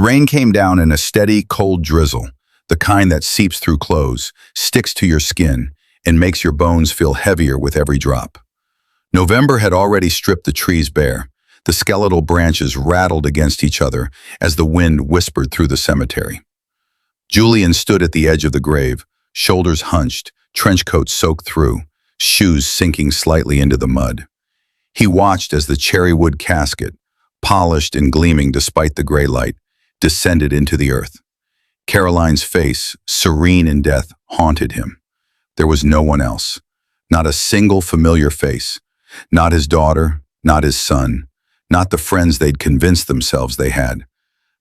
rain came down in a steady, cold drizzle, the kind that seeps through clothes, sticks to your skin, and makes your bones feel heavier with every drop. November had already stripped the trees bare. The skeletal branches rattled against each other as the wind whispered through the cemetery. Julian stood at the edge of the grave, shoulders hunched, trench coat soaked through, shoes sinking slightly into the mud. He watched as the cherry wood casket, polished and gleaming despite the gray light, descended into the earth. Caroline's face, serene in death, haunted him. There was no one else, not a single familiar face, not his daughter, not his son, not the friends they'd convinced themselves they had,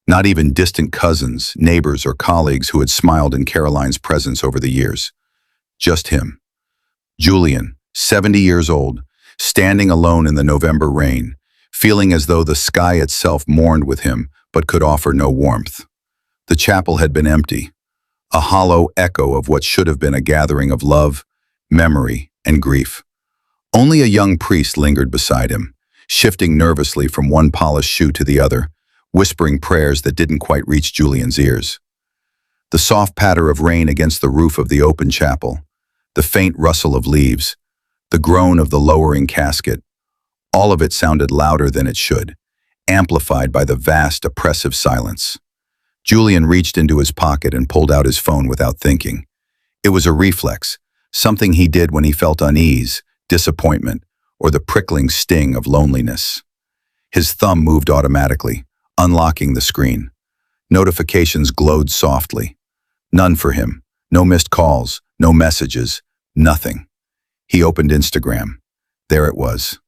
not even distant cousins, neighbors, or colleagues who had smiled in Caroline's presence over the years. Just him. Julian, 70 years old, standing alone in the November rain, feeling as though the sky itself mourned with him but could offer no warmth. The chapel had been empty, a hollow echo of what should have been a gathering of love, memory, and grief. Only a young priest lingered beside him, shifting nervously from one polished shoe to the other, whispering prayers that didn't quite reach Julian's ears. The soft patter of rain against the roof of the open chapel, the faint rustle of leaves, the groan of the lowering casket, all of it sounded louder than it should, amplified by the vast, oppressive silence. Julian reached into his pocket and pulled out his phone without thinking. It was a reflex, something he did when he felt unease, disappointment, or the prickling sting of loneliness. His thumb moved automatically, unlocking the screen. Notifications glowed softly. None for him. No missed calls, no messages, nothing. He opened Instagram. There it was.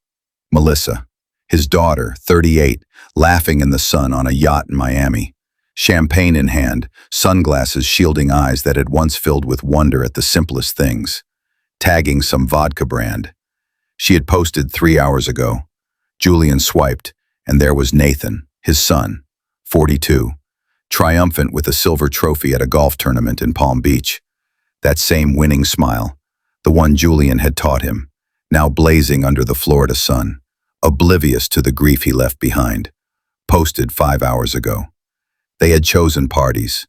Melissa, his daughter, 38, laughing in the sun on a yacht in Miami. Champagne in hand, sunglasses shielding eyes that had once filled with wonder at the simplest things. Tagging some vodka brand. She had posted 3 hours ago. Julian swiped, and there was Nathan, his son, 42, triumphant with a silver trophy at a golf tournament in Palm Beach. That same winning smile, the one Julian had taught him, now blazing under the Florida sun, oblivious to the grief he left behind, posted 5 hours ago. They had chosen parties.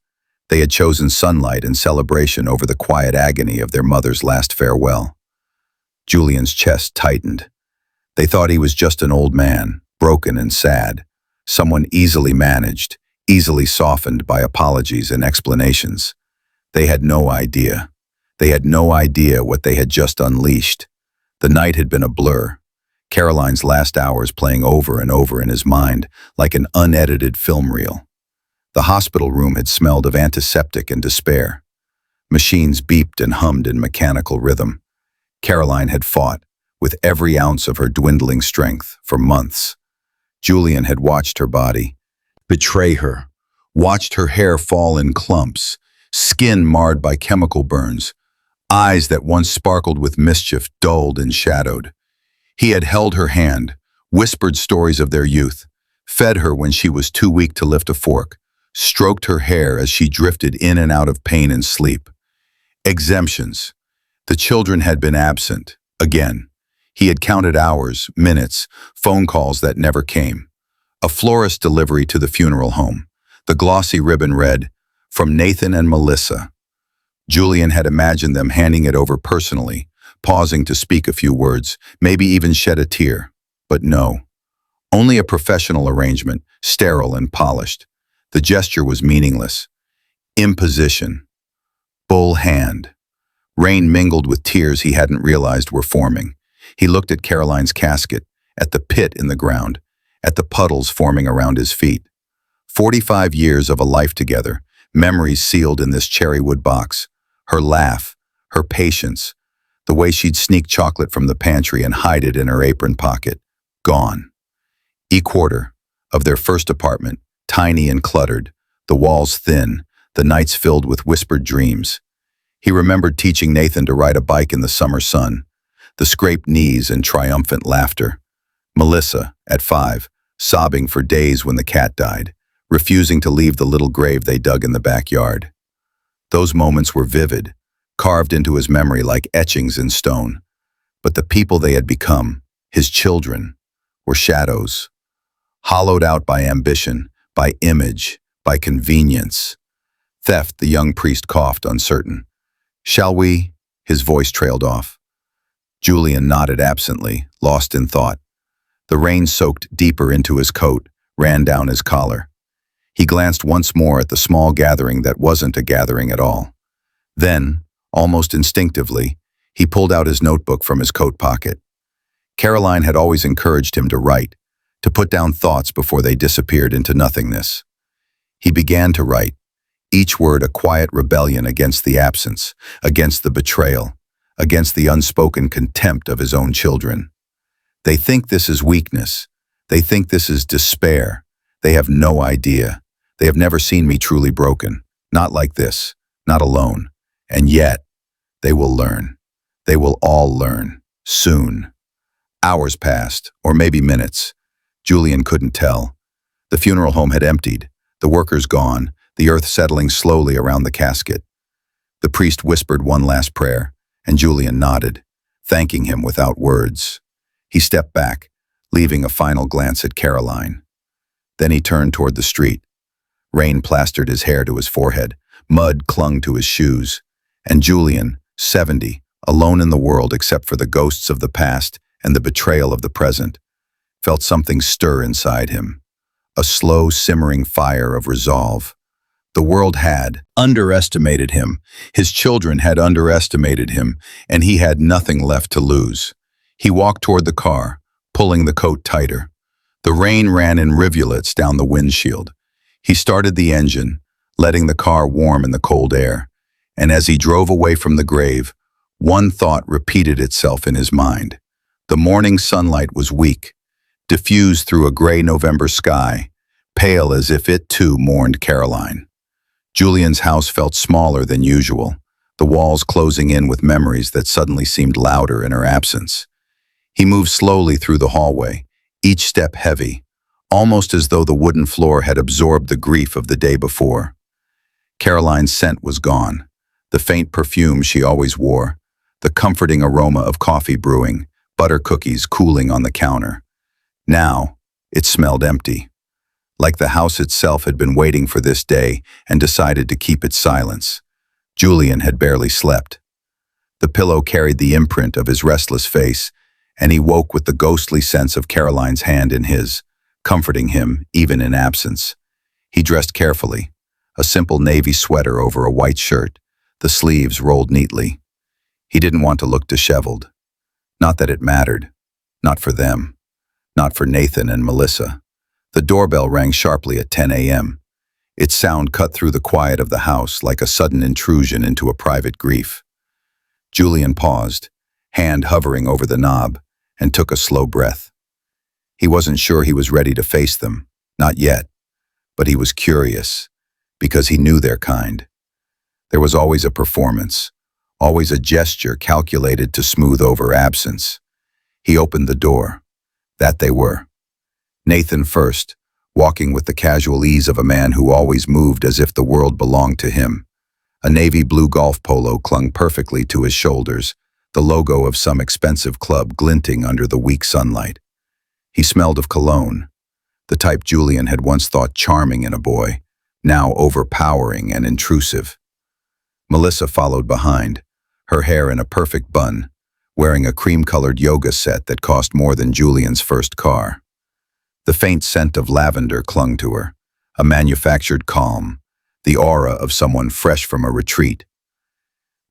They had chosen sunlight and celebration over the quiet agony of their mother's last farewell. Julian's chest tightened. They thought he was just an old man, broken and sad, someone easily managed, easily softened by apologies and explanations. They had no idea. They had no idea what they had just unleashed. The night had been a blur, Caroline's last hours playing over and over in his mind like an unedited film reel. The hospital room had smelled of antiseptic and despair. Machines beeped and hummed in mechanical rhythm. Caroline had fought, with every ounce of her dwindling strength, for months. Julian had watched her body betray her, watched her hair fall in clumps, skin marred by chemical burns, eyes that once sparkled with mischief dulled and shadowed. He had held her hand, whispered stories of their youth, fed her when she was too weak to lift a fork, stroked her hair as she drifted in and out of pain and sleep. Exemptions. The children had been absent, again. He had counted hours, minutes, phone calls that never came. A florist delivery to the funeral home. The glossy ribbon read, "From Nathan and Melissa." Julian had imagined them handing it over personally, pausing to speak a few words, maybe even shed a tear. But no. Only a professional arrangement, sterile and polished. The gesture was meaningless. Imposition. Bull hand. Rain mingled with tears he hadn't realized were forming. He looked at Caroline's casket, at the pit in the ground, at the puddles forming around his feet. 45 years of a life together, memories sealed in this cherrywood box. Her laugh, her patience, the way she'd sneak chocolate from the pantry and hide it in her apron pocket. Gone. E-quarter of their first apartment, tiny and cluttered, the walls thin, the nights filled with whispered dreams. He remembered teaching Nathan to ride a bike in the summer sun, the scraped knees and triumphant laughter. Melissa, at 5, sobbing for days when the cat died, refusing to leave the little grave they dug in the backyard. Those moments were vivid, carved into his memory like etchings in stone. But the people they had become, his children, were shadows, hollowed out by ambition, by image, by convenience. Theft, the young priest coughed, uncertain. Shall we? His voice trailed off. Julian nodded absently, lost in thought. The rain soaked deeper into his coat, ran down his collar. He glanced once more at the small gathering that wasn't a gathering at all. Then, almost instinctively, he pulled out his notebook from his coat pocket. Caroline had always encouraged him to write, to put down thoughts before they disappeared into nothingness. He began to write, each word a quiet rebellion against the absence, against the betrayal, against the unspoken contempt of his own children. They think this is weakness. They think this is despair. They have no idea. They have never seen me truly broken. Not like this, not alone. And yet, they will learn. They will all learn, soon. Hours passed, or maybe minutes. Julian couldn't tell. The funeral home had emptied, the workers gone, the earth settling slowly around the casket. The priest whispered one last prayer, and Julian nodded, thanking him without words. He stepped back, leaving a final glance at Caroline. Then he turned toward the street. Rain plastered his hair to his forehead, mud clung to his shoes, and Julian, 70, alone in the world except for the ghosts of the past and the betrayal of the present, felt something stir inside him, a slow, simmering fire of resolve. The world had underestimated him, his children had underestimated him, and he had nothing left to lose. He walked toward the car, pulling the coat tighter. The rain ran in rivulets down the windshield. He started the engine, letting the car warm in the cold air, and as he drove away from the grave, one thought repeated itself in his mind. The morning sunlight was weak, diffused through a gray November sky, pale as if it too mourned Caroline. Julian's house felt smaller than usual, the walls closing in with memories that suddenly seemed louder in her absence. He moved slowly through the hallway, each step heavy, almost as though the wooden floor had absorbed the grief of the day before. Caroline's scent was gone, the faint perfume she always wore, the comforting aroma of coffee brewing, butter cookies cooling on the counter. Now, it smelled empty, like the house itself had been waiting for this day and decided to keep its silence. Julian had barely slept. The pillow carried the imprint of his restless face, and he woke with the ghostly sense of Caroline's hand in his, comforting him even in absence. He dressed carefully, a simple navy sweater over a white shirt, the sleeves rolled neatly. He didn't want to look disheveled. Not that it mattered. Not for them. Not for Nathan and Melissa. The doorbell rang sharply at 10 a.m. Its sound cut through the quiet of the house like a sudden intrusion into a private grief. Julian paused, hand hovering over the knob, and took a slow breath. He wasn't sure he was ready to face them, not yet, but he was curious, because he knew their kind. There was always a performance, always a gesture calculated to smooth over absence. He opened the door. That they were. Nathan first, walking with the casual ease of a man who always moved as if the world belonged to him. A navy blue golf polo clung perfectly to his shoulders, the logo of some expensive club glinting under the weak sunlight. He smelled of cologne, the type Julian had once thought charming in a boy, now overpowering and intrusive. Melissa followed behind, her hair in a perfect bun, wearing a cream-colored yoga set that cost more than Julian's first car. The faint scent of lavender clung to her, a manufactured calm, the aura of someone fresh from a retreat.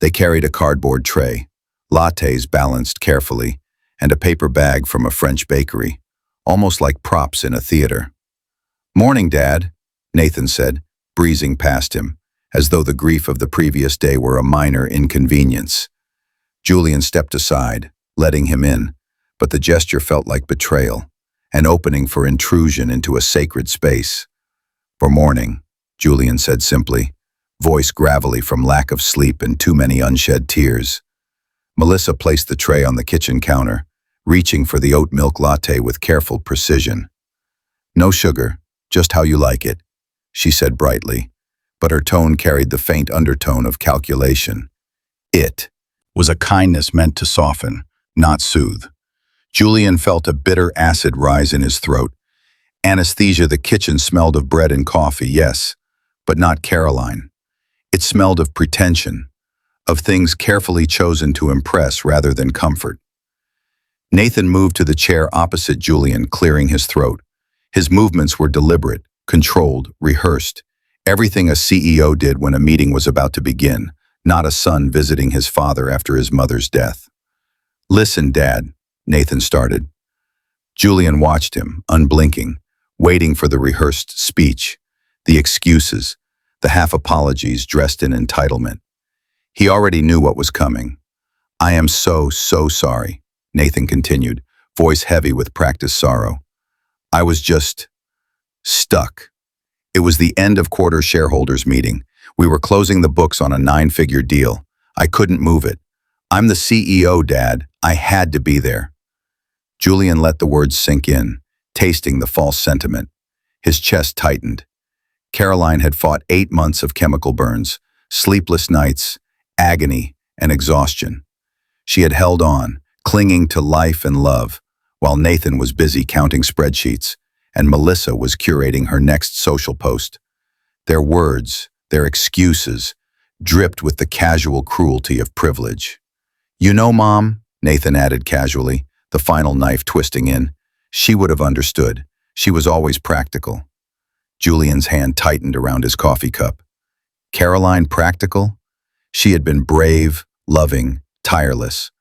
They carried a cardboard tray, lattes balanced carefully, and a paper bag from a French bakery, almost like props in a theater. "Morning, Dad," Nathan said, breezing past him, as though the grief of the previous day were a minor inconvenience. Julian stepped aside, letting him in, but the gesture felt like betrayal, an opening for intrusion into a sacred space. "For morning," Julian said simply, voice gravelly from lack of sleep and too many unshed tears. Melissa placed the tray on the kitchen counter, reaching for the oat milk latte with careful precision. "No sugar, just how you like it," she said brightly, but her tone carried the faint undertone of calculation. It was a kindness meant to soften, not soothe. Julian felt a bitter acid rise in his throat. Anesthesia, the kitchen smelled of bread and coffee, yes, but not Caroline. It smelled of pretension, of things carefully chosen to impress rather than comfort. Nathan moved to the chair opposite Julian, clearing his throat. His movements were deliberate, controlled, rehearsed. Everything a CEO did when a meeting was about to begin, not a son visiting his father after his mother's death. "Listen, Dad," Nathan started. Julian watched him, unblinking, waiting for the rehearsed speech, the excuses, the half-apologies dressed in entitlement. He already knew what was coming. "I am so sorry," Nathan continued, voice heavy with practiced sorrow. "I was just stuck." It was the end of quarter shareholders meeting. We were closing the books on a 9-figure deal. I couldn't move it. "I'm the CEO, Dad. I had to be there." Julian let the words sink in, tasting the false sentiment. His chest tightened. Caroline had fought 8 months of chemical burns, sleepless nights, agony, and exhaustion. She had held on, clinging to life and love, while Nathan was busy counting spreadsheets, and Melissa was curating her next social post. Their words, their excuses, dripped with the casual cruelty of privilege. "You know, Mom," Nathan added casually, the final knife twisting in, "she would have understood. She was always practical." Julian's hand tightened around his coffee cup. Caroline practical? She had been brave, loving, tireless,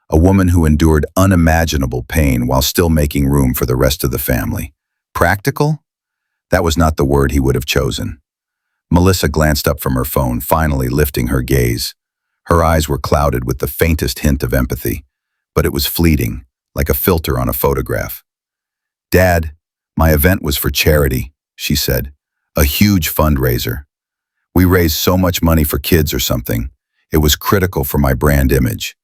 a woman who endured unimaginable pain while still making room for the rest of the family. Practical? That was not the word he would have chosen. Melissa glanced up from her phone, finally lifting her gaze. Her eyes were clouded with the faintest hint of empathy, but it was fleeting, like a filter on a photograph. "Dad, my event was for charity," she said. "A huge fundraiser. We raised so much money for kids or something. It was critical for my brand image.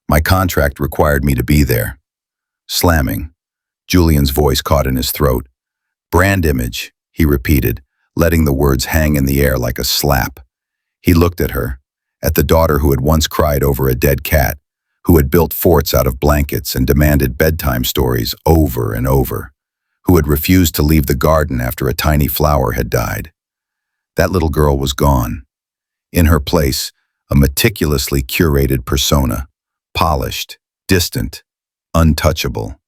My contract required me to be there." Slamming. Julian's voice caught in his throat. "Brand image," he repeated, letting the words hang in the air like a slap. He looked at her, at the daughter who had once cried over a dead cat, who had built forts out of blankets and demanded bedtime stories over and over, who had refused to leave the garden after a tiny flower had died. That little girl was gone. In her place, a meticulously curated persona, polished, distant, untouchable.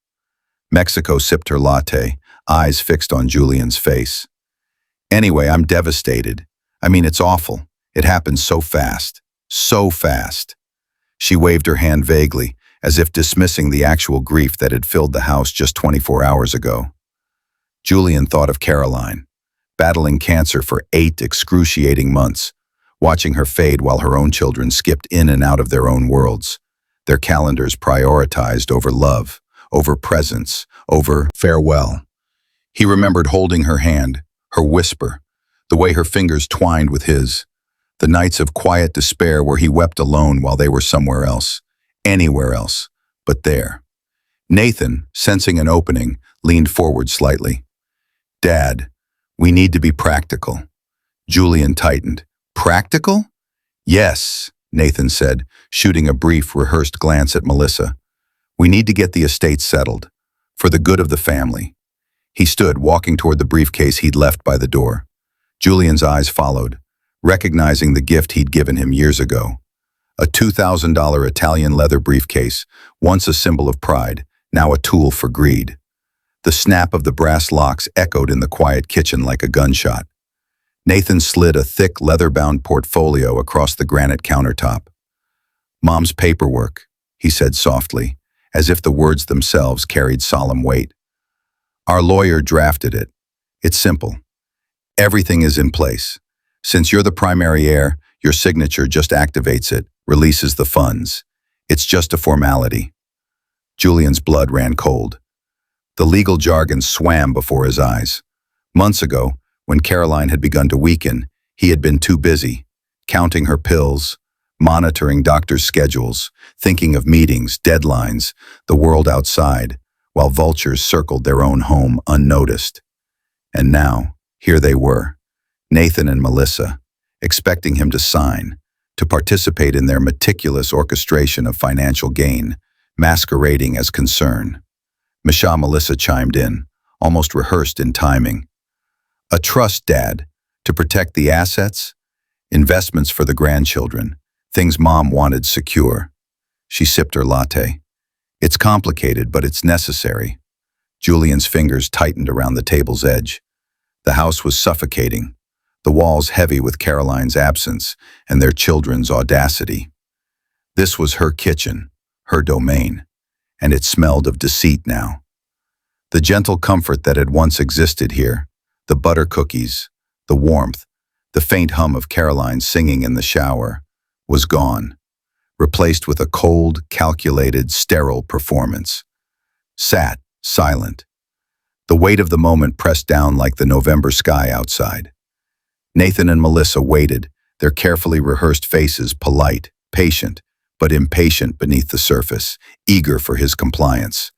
Mexico sipped her latte, eyes fixed on Julian's face. "Anyway, I'm devastated. I mean, it's awful. It happened so fast. So fast." She waved her hand vaguely, as if dismissing the actual grief that had filled the house just 24 hours ago. Julian thought of Caroline, battling cancer for 8 excruciating months, watching her fade while her own children skipped in and out of their own worlds, their calendars prioritized over love, over presence, over farewell. He remembered holding her hand, her whisper, the way her fingers twined with his, the nights of quiet despair where he wept alone while they were somewhere else, anywhere else, but there. Nathan, sensing an opening, leaned forward slightly. "Dad, we need to be practical." Julian tightened. "Practical?" "Yes," Nathan said, shooting a brief, rehearsed glance at Melissa. "We need to get the estate settled, for the good of the family." He stood, walking toward the briefcase he'd left by the door. Julian's eyes followed, recognizing the gift he'd given him years ago. A $2,000 Italian leather briefcase, once a symbol of pride, now a tool for greed. The snap of the brass locks echoed in the quiet kitchen like a gunshot. Nathan slid a thick, leather-bound portfolio across the granite countertop. "Mom's paperwork," he said softly, as if the words themselves carried solemn weight. "Our lawyer drafted it. It's simple. Everything is in place. Since you're the primary heir, your signature just activates it, releases the funds. It's just a formality." Julian's blood ran cold. The legal jargon swam before his eyes. Months ago, when Caroline had begun to weaken, he had been too busy, counting her pills, monitoring doctors' schedules, thinking of meetings, deadlines, the world outside, while vultures circled their own home unnoticed. And now, here they were, Nathan and Melissa, expecting him to sign, to participate in their meticulous orchestration of financial gain, masquerading as concern. Melissa chimed in, almost rehearsed in timing. "A trust, Dad. To protect the assets, investments for the grandchildren, things Mom wanted secure. She sipped her latte. It's complicated, but it's necessary. Julian's fingers tightened around the table's edge. The house was suffocating, the walls heavy with Caroline's absence and their children's audacity. This was her kitchen, her domain, and it smelled of deceit now. The gentle comfort that had once existed here, the butter cookies, the warmth, the faint hum of Caroline singing in the shower, was gone, replaced with a cold, calculated, sterile performance. Sat, silent. The weight of the moment pressed down like the November sky outside. Nathan and Melissa waited, their carefully rehearsed faces polite, patient, but impatient beneath the surface, eager for his compliance.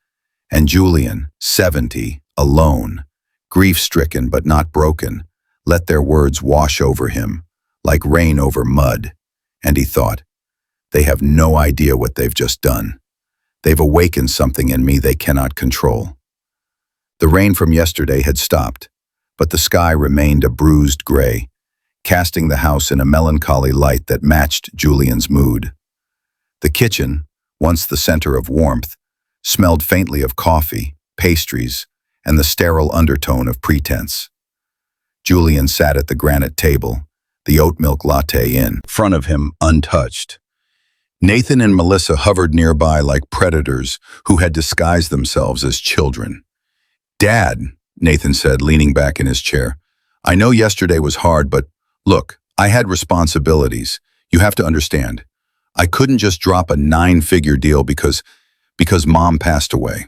And Julian, 70, alone, grief-stricken but not broken, let their words wash over him, like rain over mud. And he thought, they have no idea what they've just done. They've awakened something in me they cannot control. The rain from yesterday had stopped, but the sky remained a bruised gray, casting the house in a melancholy light that matched Julian's mood. The kitchen, once the center of warmth, smelled faintly of coffee, pastries, and the sterile undertone of pretense. Julian sat at the granite table, the oat milk latte in front of him untouched. Nathan and Melissa hovered nearby like predators who had disguised themselves as children. "Dad," Nathan said, leaning back in his chair, "I know yesterday was hard, but look, I had responsibilities. You have to understand. I couldn't just drop a 9-figure deal because Mom passed away."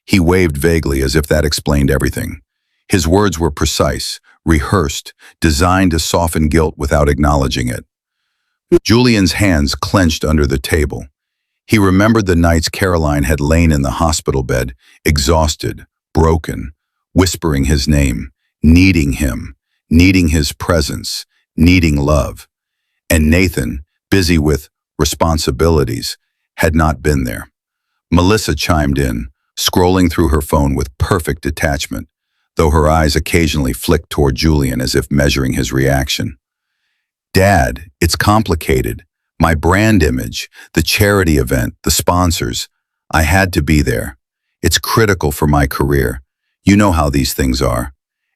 He waved vaguely as if that explained everything. His words were precise, rehearsed, designed to soften guilt without acknowledging it. Julian's hands clenched under the table. He remembered the nights Caroline had lain in the hospital bed, exhausted, broken, whispering his name, needing him, needing his presence, needing love. And Nathan, busy with responsibilities, had not been there. Melissa chimed in, scrolling through her phone with perfect detachment, though her eyes occasionally flicked toward Julian as if measuring his reaction. "Dad, it's complicated. My brand image, the charity event, the sponsors. I had to be there. It's critical for my career. You know how these things are.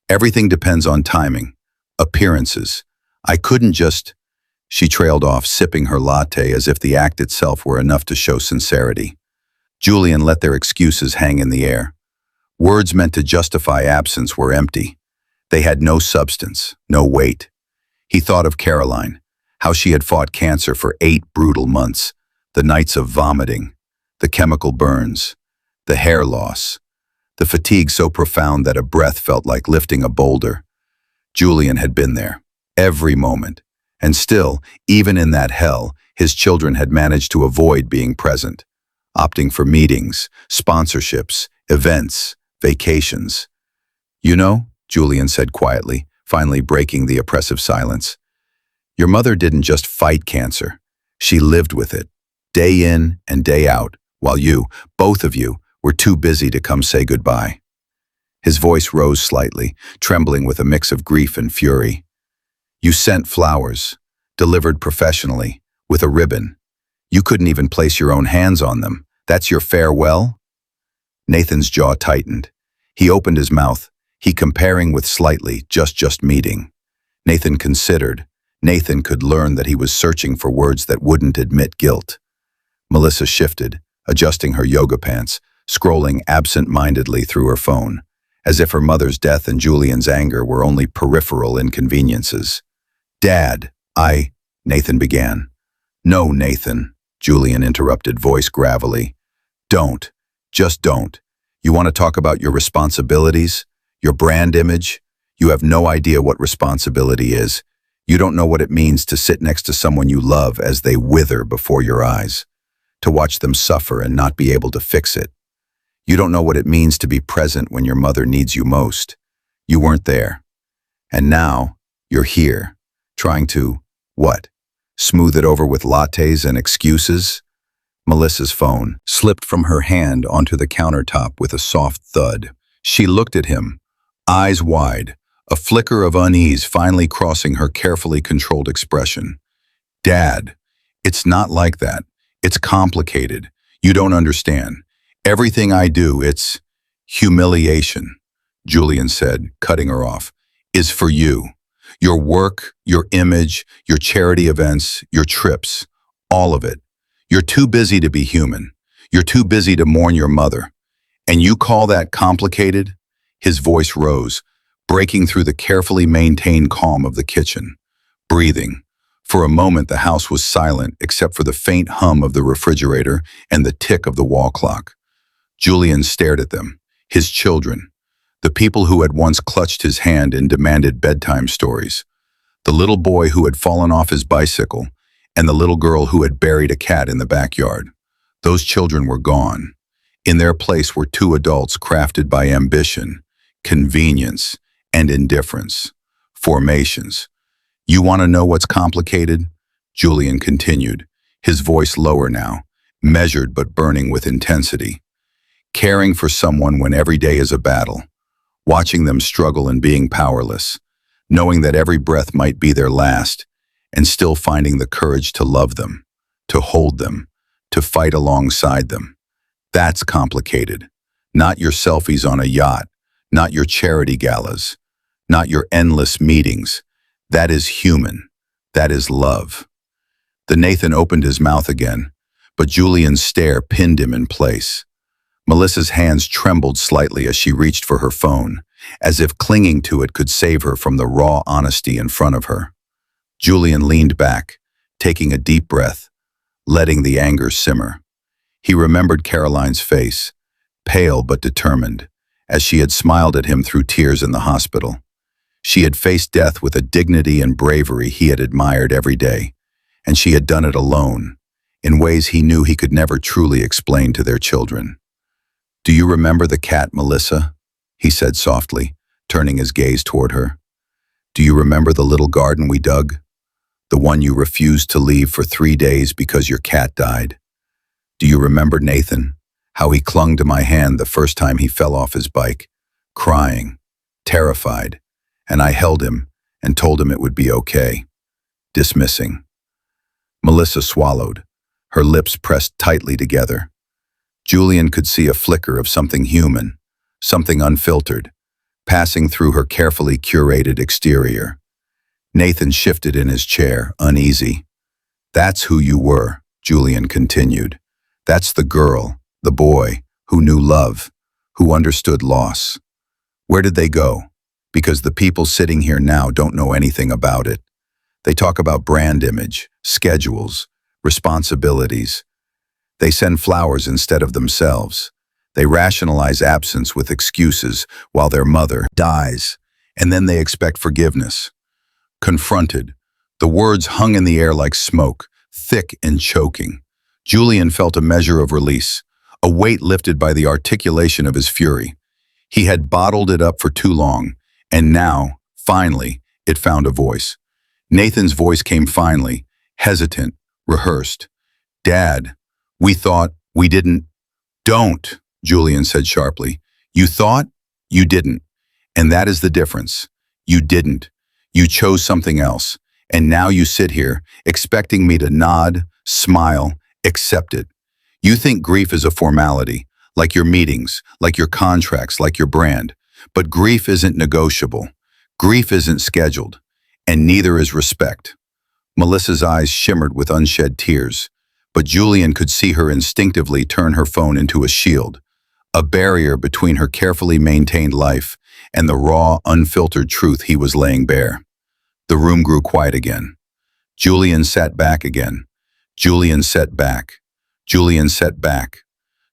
Everything depends on timing, appearances. I couldn't just—" She trailed off, sipping her latte as if the act itself were enough to show sincerity. Julian let their excuses hang in the air. Words meant to justify absence were empty. They had no substance, no weight. He thought of Caroline, how she had fought cancer for 8 brutal months, the nights of vomiting, the chemical burns, the hair loss, the fatigue so profound that a breath felt like lifting a boulder. Julian had been there, every moment, and still, even in that hell, his children had managed to avoid being present, opting for meetings, sponsorships, events, vacations. "You know," Julian said quietly, finally breaking the oppressive silence, "your mother didn't just fight cancer. She lived with it, day in and day out, while you, both of you, were too busy to come say goodbye." His voice rose slightly, trembling with a mix of grief and fury. "You sent flowers, delivered professionally, with a ribbon. You couldn't even place your own hands on them. That's your farewell?" Nathan's jaw tightened. He opened his mouth, he comparing with slightly, just meeting. Nathan considered. Nathan could learn that he was searching for words that wouldn't admit guilt. Melissa shifted, adjusting her yoga pants, scrolling absent-mindedly through her phone, as if her mother's death and Julian's anger were only peripheral inconveniences. "Dad, Nathan began. "No, Nathan," Julian interrupted, voice gravelly. "Don't. Just don't. You want to talk about your responsibilities? Your brand image? You have no idea what responsibility is. You don't know what it means to sit next to someone you love as they wither before your eyes, to watch them suffer and not be able to fix it. You don't know what it means to be present when your mother needs you most. You weren't there. And now, you're here, trying to, what? Smooth it over with lattes and excuses?" Melissa's phone slipped from her hand onto the countertop with a soft thud. She looked at him, eyes wide, a flicker of unease finally crossing her carefully controlled expression. Dad, it's not like that. It's complicated. You don't understand. Everything I do, it's humiliation, Julian said, cutting her off, is for you. Your work, your image, your charity events, your trips, all of it. You're too busy to be human. You're too busy to mourn your mother. And you call that complicated? His voice rose, breaking through the carefully maintained calm of the kitchen. Breathing. For a moment the house was silent except for the faint hum of the refrigerator and the tick of the wall clock. Julian stared at them, his children, the people who had once clutched his hand and demanded bedtime stories, the little boy who had fallen off his bicycle, and the little girl who had buried a cat in the backyard. Those children were gone. In their place were two adults crafted by ambition, convenience, and indifference. Formations. You want to know what's complicated? Julian continued, his voice lower now, measured but burning with intensity. Caring for someone when every day is a battle, watching them struggle and being powerless, knowing that every breath might be their last, and still finding the courage to love them, to hold them, to fight alongside them. That's complicated. Not your selfies on a yacht, not your charity galas, not your endless meetings. That is human. That is love. The Nathan opened his mouth again, but Julian's stare pinned him in place. Melissa's hands trembled slightly as she reached for her phone, as if clinging to it could save her from the raw honesty in front of her. Julian leaned back, taking a deep breath, letting the anger simmer. He remembered Caroline's face, pale but determined, as she had smiled at him through tears in the hospital. She had faced death with a dignity and bravery he had admired every day, and she had done it alone, in ways he knew he could never truly explain to their children. "Do you remember the cat, Melissa?" he said softly, turning his gaze toward her. "Do you remember the little garden we dug? The one you refused to leave for 3 days because your cat died? Do you remember Nathan, how he clung to my hand the first time he fell off his bike, crying, terrified, and I held him and told him it would be okay?" Dismissing. Melissa swallowed, her lips pressed tightly together. Julian could see a flicker of something human, something unfiltered, passing through her carefully curated exterior. Nathan shifted in his chair, uneasy. "That's who you were," Julian continued. "That's the girl, the boy, who knew love, who understood loss. Where did they go? Because the people sitting here now don't know anything about it. They talk about brand image, schedules, responsibilities. They send flowers instead of themselves. They rationalize absence with excuses while their mother dies, and then they expect forgiveness." Confronted, the words hung in the air like smoke, thick and choking. Julian felt a measure of release, a weight lifted by the articulation of his fury. He had bottled it up for too long, and now, finally, it found a voice. Nathan's voice came finally, hesitant, rehearsed. "Dad, we didn't." "Don't," Julian said sharply. "You thought, you didn't. And that is the difference. You didn't. You chose something else. And now you sit here, expecting me to nod, smile, accept it. You think grief is a formality, like your meetings, like your contracts, like your brand. But grief isn't negotiable. Grief isn't scheduled. And neither is respect." Melissa's eyes shimmered with unshed tears, but Julian could see her instinctively turn her phone into a shield, a barrier between her carefully maintained life and the raw, unfiltered truth he was laying bare. The room grew quiet again. Julian sat back again. Julian sat back. Julian sat back.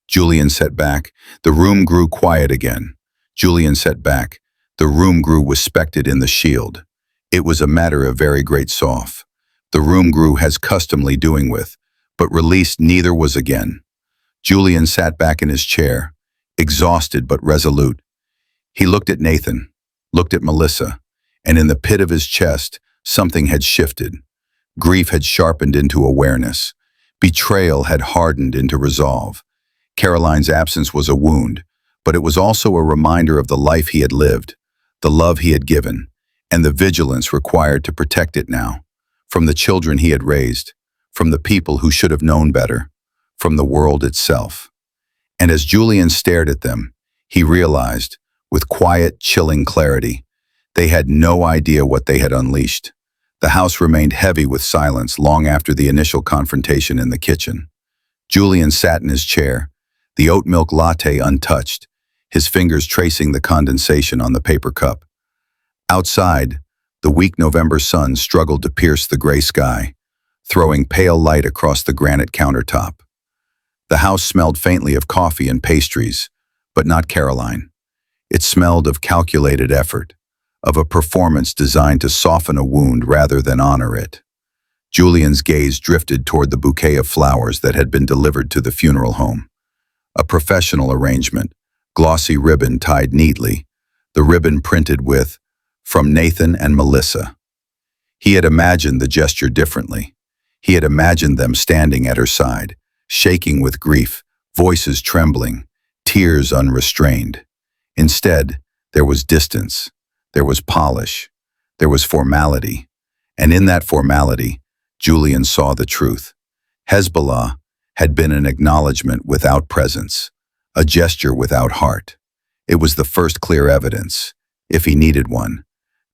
Julian sat back. The room grew quiet again. Julian sat back. The room grew respected in the shield. It was a matter of very great soft. The room grew as customly doing with, but released neither was again. Julian sat back in his chair, exhausted but resolute. He looked at Nathan, looked at Melissa, and in the pit of his chest, something had shifted. Grief had sharpened into awareness. Betrayal had hardened into resolve. Caroline's absence was a wound, but it was also a reminder of the life he had lived, the love he had given, and the vigilance required to protect it now, from the children he had raised, from the people who should have known better, from the world itself. And as Julian stared at them, he realized, with quiet, chilling clarity, they had no idea what they had unleashed. The house remained heavy with silence long after the initial confrontation in the kitchen. Julian sat in his chair, the oat milk latte untouched, his fingers tracing the condensation on the paper cup. Outside, the weak November sun struggled to pierce the gray sky, throwing pale light across the granite countertop. The house smelled faintly of coffee and pastries, but not Caroline. It smelled of calculated effort, of a performance designed to soften a wound rather than honor it. Julian's gaze drifted toward the bouquet of flowers that had been delivered to the funeral home. A professional arrangement, glossy ribbon tied neatly, the ribbon printed with, "From Nathan and Melissa." He had imagined the gesture differently. He had imagined them standing at her side, shaking with grief, voices trembling, tears unrestrained. Instead, there was distance, there was polish, there was formality, and in that formality, Julian saw the truth. Hezbollah had been an acknowledgement without presence, a gesture without heart. It was the first clear evidence, if he needed one,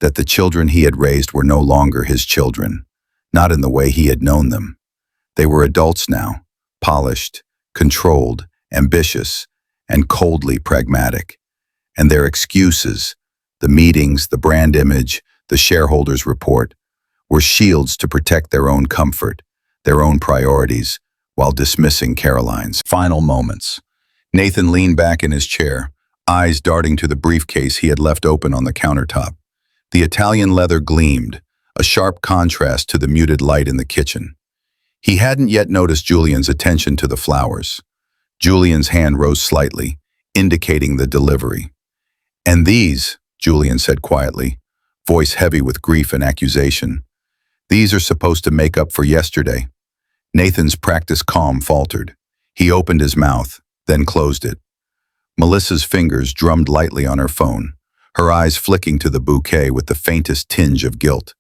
that the children he had raised were no longer his children, not in the way he had known them. They were adults now, polished, controlled, ambitious, and coldly pragmatic. And their excuses, the meetings, the brand image, the shareholders' report, were shields to protect their own comfort, their own priorities, while dismissing Caroline's. Final moments. Nathan leaned back in his chair, eyes darting to the briefcase he had left open on the countertop. The Italian leather gleamed, a sharp contrast to the muted light in the kitchen. He hadn't yet noticed Julian's attention to the flowers. Julian's hand rose slightly, indicating the delivery. "And these," Julian said quietly, voice heavy with grief and accusation, "these are supposed to make up for yesterday." Nathan's practiced calm faltered. He opened his mouth, then closed it. Melissa's fingers drummed lightly on her phone, her eyes flicking to the bouquet with the faintest tinge of guilt.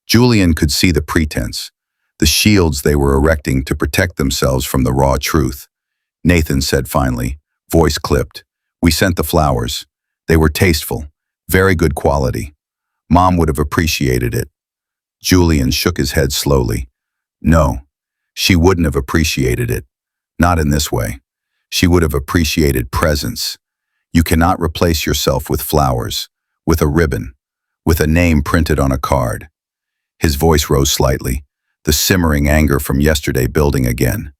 Julian could see the pretense, the shields they were erecting to protect themselves from the raw truth. Nathan said finally, voice clipped, "We sent the flowers. They were tasteful, very good quality. Mom would have appreciated it." Julian shook his head slowly. "No, she wouldn't have appreciated it. Not in this way. She would have appreciated presence. You cannot replace yourself with flowers, with a ribbon, with a name printed on a card." His voice rose slightly, the simmering anger from yesterday building again.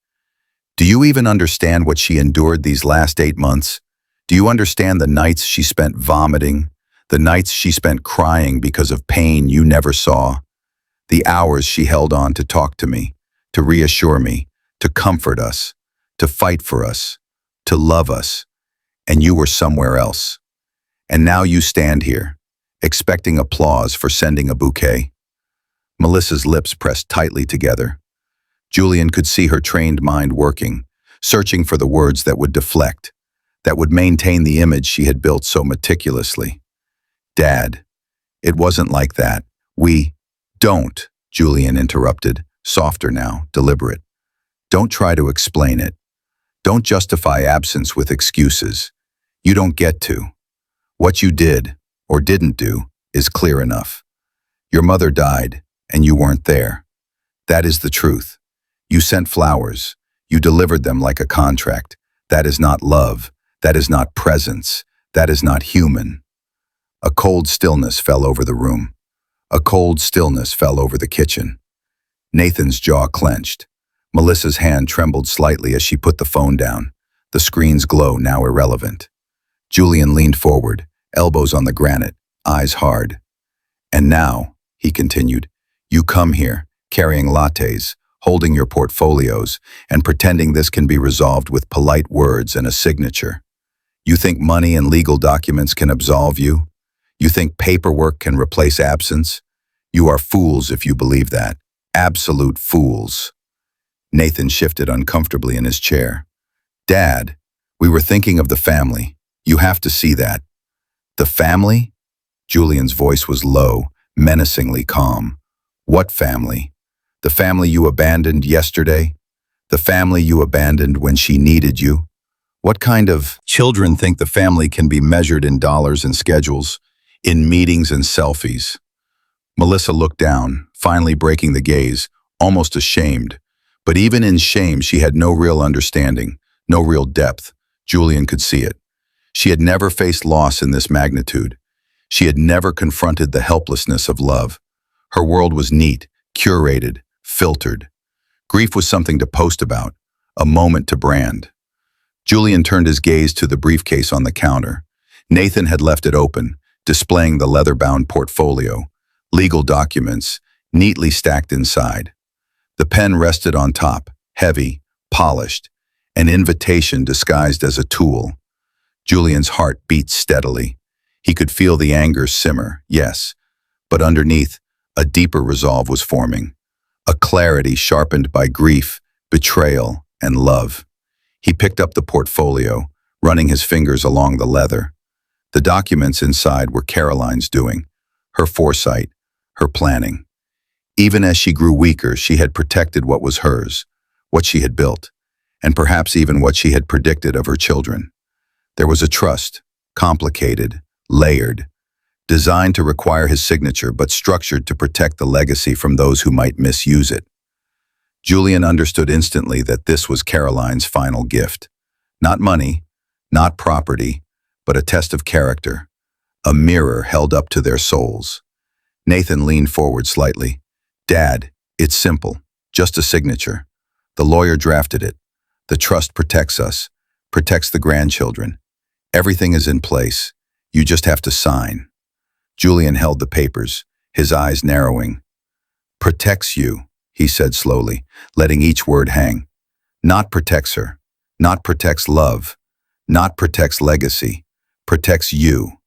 "Do you even understand what she endured these last 8 months? Do you understand the nights she spent vomiting, the nights she spent crying because of pain you never saw, the hours she held on to talk to me, to reassure me, to comfort us, to fight for us, to love us, and you were somewhere else. And now you stand here, expecting applause for sending a bouquet?" Melissa's lips pressed tightly together. Julian could see her trained mind working, searching for the words that would deflect, that would maintain the image she had built so meticulously. "Dad, it wasn't like that. Don't," Julian interrupted, softer now, deliberate. "Don't try to explain it. Don't justify absence with excuses. You don't get to. What you did, or didn't do, is clear enough. Your mother died, and you weren't there. That is the truth. You sent flowers. You delivered them like a contract. That is not love. That is not presence. That is not human." A cold stillness fell over the room. A cold stillness fell over the kitchen. Nathan's jaw clenched. Melissa's hand trembled slightly as she put the phone down, the screen's glow now irrelevant. Julian leaned forward, elbows on the granite, eyes hard. "And now," he continued, "you come here, carrying lattes, holding your portfolios, and pretending this can be resolved with polite words and a signature. You think money and legal documents can absolve you? You think paperwork can replace absence? You are fools if you believe that. Absolute fools." Nathan shifted uncomfortably in his chair. "Dad, we were thinking of the family. You have to see that." "The family?" Julian's voice was low, menacingly calm. What family? The family you abandoned yesterday? The family you abandoned when she needed you? What kind of children think the family can be measured in dollars and schedules, in meetings and selfies? Melissa looked down, finally breaking the gaze, almost ashamed. But even in shame, she had no real understanding, no real depth. Julian could see it. She had never faced loss in this magnitude. She had never confronted the helplessness of love. Her world was neat, curated, filtered. Grief was something to post about, a moment to brand. Julian turned his gaze to the briefcase on the counter. Nathan had left it open, displaying the leather-bound portfolio, legal documents, neatly stacked inside. The pen rested on top, heavy, polished, an invitation disguised as a tool. Julian's heart beat steadily. He could feel the anger simmer, yes, but underneath, a deeper resolve was forming, a clarity sharpened by grief, betrayal, and love. He picked up the portfolio, running his fingers along the leather. The documents inside were Caroline's doing, her foresight, her planning. Even as she grew weaker, she had protected what was hers, what she had built, and perhaps even what she had predicted of her children. There was a trust, complicated, layered, designed to require his signature but structured to protect the legacy from those who might misuse it. Julian understood instantly that this was Caroline's final gift. Not money, not property, but a test of character, a mirror held up to their souls. Nathan leaned forward slightly. "Dad, it's simple, just a signature. The lawyer drafted it. The trust protects us, protects the grandchildren. Everything is in place. You just have to sign." Julian held the papers, his eyes narrowing. "Protects you," he said slowly, letting each word hang. "Not protects her, not protects love, not protects legacy, protects you.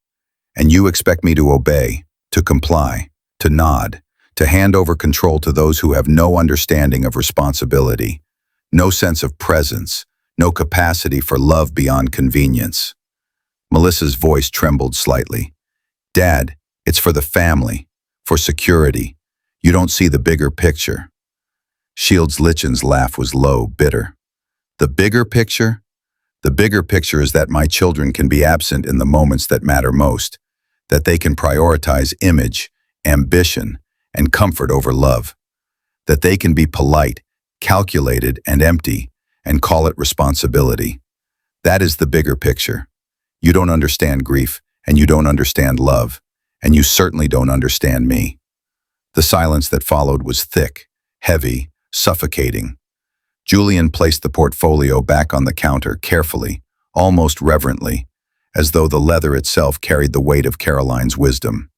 And you expect me to obey, to comply, to nod, to hand over control to those who have no understanding of responsibility, no sense of presence, no capacity for love beyond convenience." Melissa's voice trembled slightly. "Dad, it's for the family, for security. You don't see the bigger picture." Shields Lichen's laugh was low, bitter. "The bigger picture? The bigger picture is that my children can be absent in the moments that matter most, that they can prioritize image, ambition, and comfort over love, that they can be polite, calculated, and empty, and call it responsibility. That is the bigger picture. You don't understand grief, and you don't understand love, and you certainly don't understand me." The silence that followed was thick, heavy, suffocating. Julian placed the portfolio back on the counter carefully, almost reverently, as though the leather itself carried the weight of Caroline's wisdom.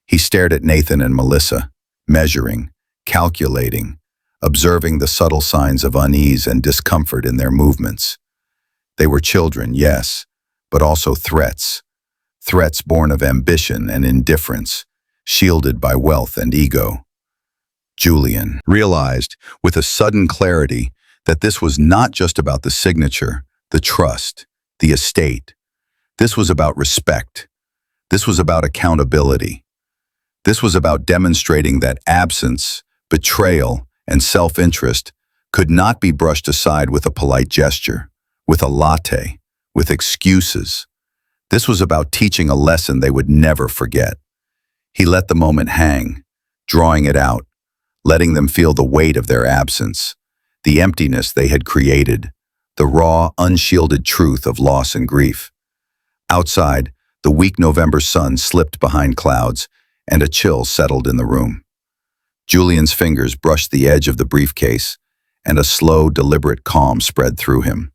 He stared at Nathan and Melissa, measuring, calculating, observing the subtle signs of unease and discomfort in their movements. They were children, yes, but also threats. Threats born of ambition and indifference, shielded by wealth and ego. Julian realized, with a sudden clarity, that this was not just about the signature, the trust, the estate. This was about respect. This was about accountability. This was about demonstrating that absence, betrayal, and self-interest could not be brushed aside with a polite gesture, with a latte, with excuses. This was about teaching a lesson they would never forget. He let the moment hang, drawing it out, letting them feel the weight of their absence, the emptiness they had created, the raw, unshielded truth of loss and grief. Outside, the weak November sun slipped behind clouds, and a chill settled in the room. Julian's fingers brushed the edge of the briefcase, and a slow, deliberate calm spread through him.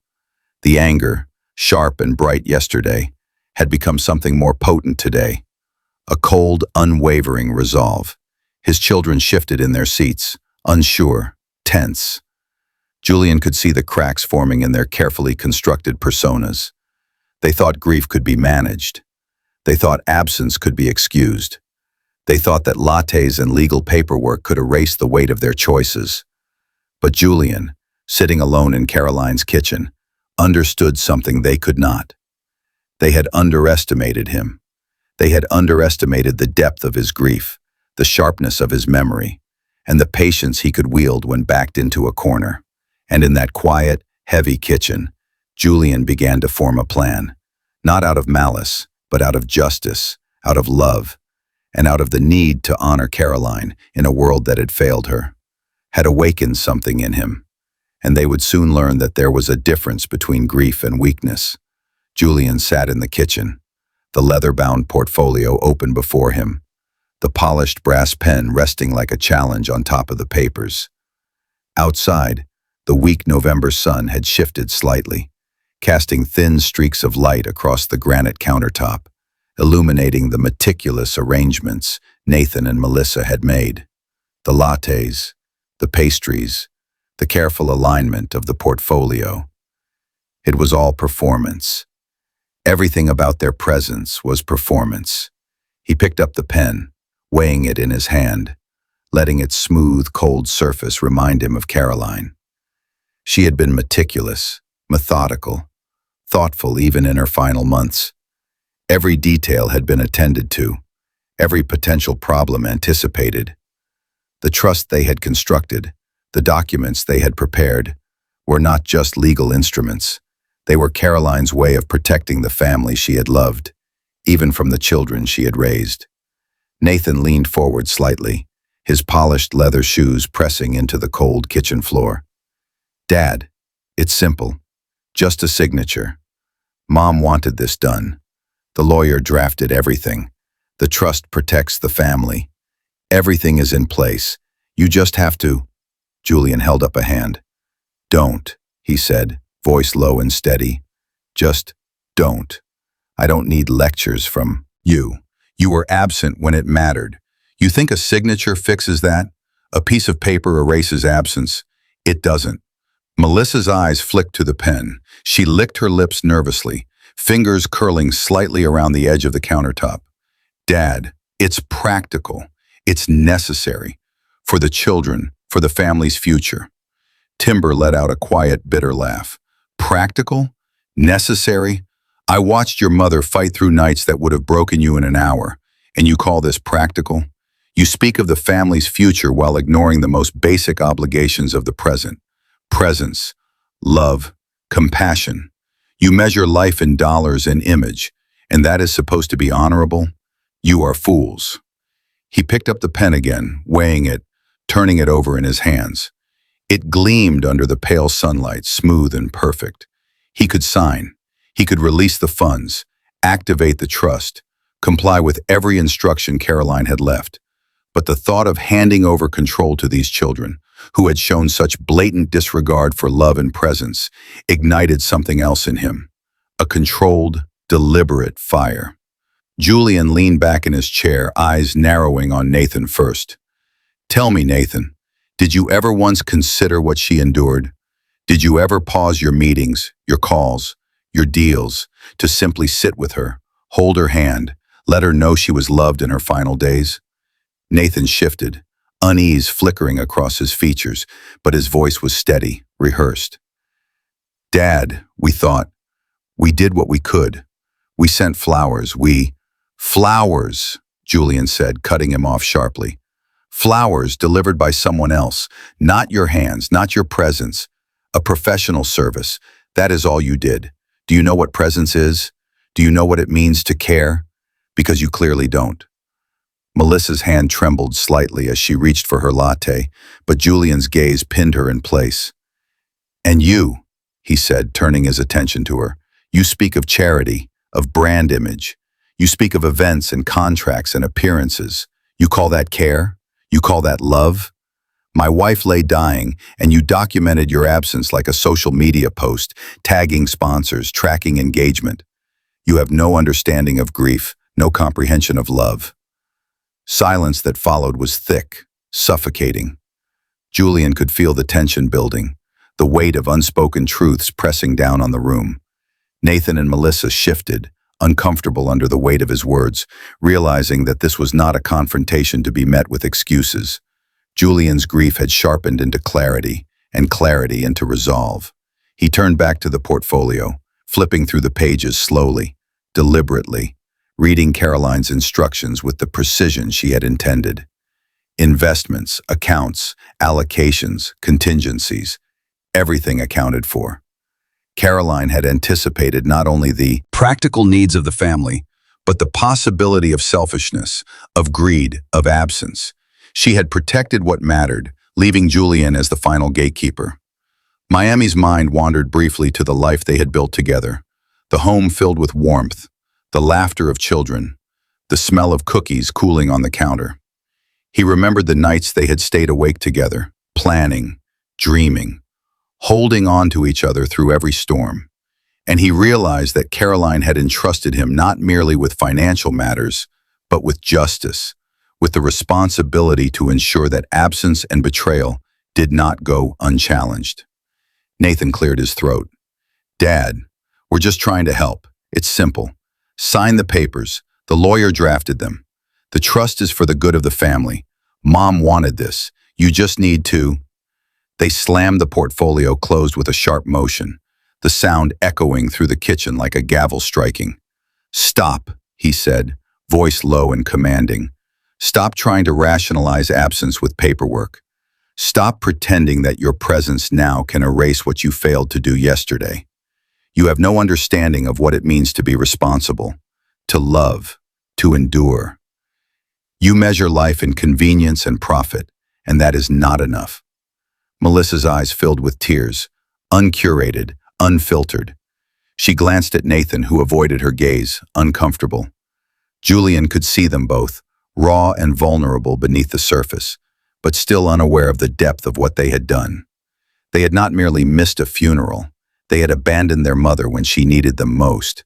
The anger, sharp and bright yesterday, had become something more potent today. A cold, unwavering resolve. His children shifted in their seats, unsure, tense. Julian could see the cracks forming in their carefully constructed personas. They thought grief could be managed. They thought absence could be excused. They thought that lattes and legal paperwork could erase the weight of their choices. But Julian, sitting alone in Caroline's kitchen, understood something they could not. They had underestimated him. They had underestimated the depth of his grief, the sharpness of his memory, and the patience he could wield when backed into a corner. And in that quiet, heavy kitchen, Julian began to form a plan, not out of malice, but out of justice, out of love, and out of the need to honor Caroline in a world that had failed her, had awakened something in him. And they would soon learn that there was a difference between grief and weakness. Julian sat in the kitchen, the leather-bound portfolio open before him, the polished brass pen resting like a challenge on top of the papers. Outside, the weak November sun had shifted slightly, casting thin streaks of light across the granite countertop, illuminating the meticulous arrangements Nathan and Melissa had made. The lattes, the pastries, the careful alignment of the portfolio. It was all performance. Everything about their presence was performance. He picked up the pen, weighing it in his hand, letting its smooth, cold surface remind him of Caroline. She had been meticulous, methodical, thoughtful even in her final months. Every detail had been attended to, every potential problem anticipated. The trust they had constructed, the documents they had prepared, were not just legal instruments. They were Caroline's way of protecting the family she had loved, even from the children she had raised. Nathan leaned forward slightly, his polished leather shoes pressing into the cold kitchen floor. "Dad, it's simple. Just a signature. Mom wanted this done. The lawyer drafted everything. The trust protects the family. Everything is in place. You just have to—" Julian held up a hand. "Don't," he said, voice low and steady. "Just don't. I don't need lectures from you. You were absent when it mattered. You think a signature fixes that? A piece of paper erases absence? It doesn't." Melissa's eyes flicked to the pen. She licked her lips nervously, fingers curling slightly around the edge of the countertop. "Dad, it's practical. It's necessary. For the children, for the family's future." Timber let out a quiet, bitter laugh. "Practical? Necessary? I watched your mother fight through nights that would have broken you in an hour, and you call this practical? You speak of the family's future while ignoring the most basic obligations of the present. Presence, love, compassion. You measure life in dollars and image, and that is supposed to be honorable? You are fools." He picked up the pen again, weighing it, turning it over in his hands. It gleamed under the pale sunlight, smooth and perfect. He could sign. He could release the funds, activate the trust, comply with every instruction Caroline had left. But the thought of handing over control to these children, who had shown such blatant disregard for love and presence, ignited something else in him. A controlled, deliberate fire. Julian leaned back in his chair, eyes narrowing on Nathan first. "Tell me, Nathan, did you ever once consider what she endured? Did you ever pause your meetings, your calls, your deals, to simply sit with her, hold her hand, let her know she was loved in her final days?" Nathan shifted, unease flickering across his features, but his voice was steady, rehearsed. "Dad, we did what we could. We sent flowers, Flowers, Julian said, cutting him off sharply. Flowers delivered by someone else, not your hands, not your presence. A professional service. That is all you did. Do you know what presence is? Do you know what it means to care? Because you clearly don't." Melissa's hand trembled slightly as she reached for her latte, but Julian's gaze pinned her in place. "And you," he said, turning his attention to her, "you speak of charity, of brand image. You speak of events and contracts and appearances. You call that care? You call that love? My wife lay dying, and you documented your absence like a social media post, tagging sponsors, tracking engagement. You have no understanding of grief, no comprehension of love." Silence that followed was thick, suffocating. Julian could feel the tension building, the weight of unspoken truths pressing down on the room. Nathan and Melissa shifted, uncomfortable under the weight of his words, realizing that this was not a confrontation to be met with excuses. Julian's grief had sharpened into clarity, and clarity into resolve. He turned back to the portfolio, flipping through the pages slowly, deliberately, reading Caroline's instructions with the precision she had intended. Investments, accounts, allocations, contingencies, everything accounted for. Caroline had anticipated not only the practical needs of the family, but the possibility of selfishness, of greed, of absence. She had protected what mattered, leaving Julian as the final gatekeeper. Miami's mind wandered briefly to the life they had built together, the home filled with warmth, the laughter of children, the smell of cookies cooling on the counter. He remembered the nights they had stayed awake together, planning, dreaming, holding on to each other through every storm. And he realized that Caroline had entrusted him not merely with financial matters, but with justice, with the responsibility to ensure that absence and betrayal did not go unchallenged. Nathan cleared his throat. "Dad, we're just trying to help. It's simple. Sign the papers. The lawyer drafted them. The trust is for the good of the family. Mom wanted this. You just need to—" They slammed the portfolio closed with a sharp motion, the sound echoing through the kitchen like a gavel striking. "Stop," he said, voice low and commanding. "Stop trying to rationalize absence with paperwork. Stop pretending that your presence now can erase what you failed to do yesterday. You have no understanding of what it means to be responsible, to love, to endure. You measure life in convenience and profit, and that is not enough." Melissa's eyes filled with tears, uncurated, unfiltered. She glanced at Nathan, who avoided her gaze, uncomfortable. Julian could see them both, raw and vulnerable beneath the surface, but still unaware of the depth of what they had done. They had not merely missed a funeral, they had abandoned their mother when she needed them most.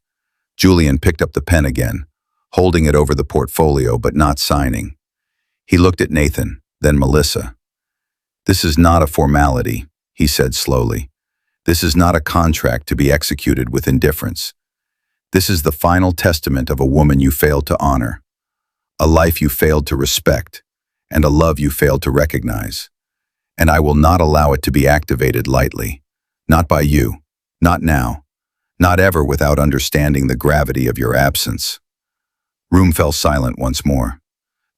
Julian picked up the pen again, holding it over the portfolio but not signing. He looked at Nathan, then Melissa. "This is not a formality," he said slowly. "This is not a contract to be executed with indifference. This is the final testament of a woman you failed to honor, a life you failed to respect, and a love you failed to recognize. And I will not allow it to be activated lightly. Not by you, not now, not ever without understanding the gravity of your absence." Room fell silent once more.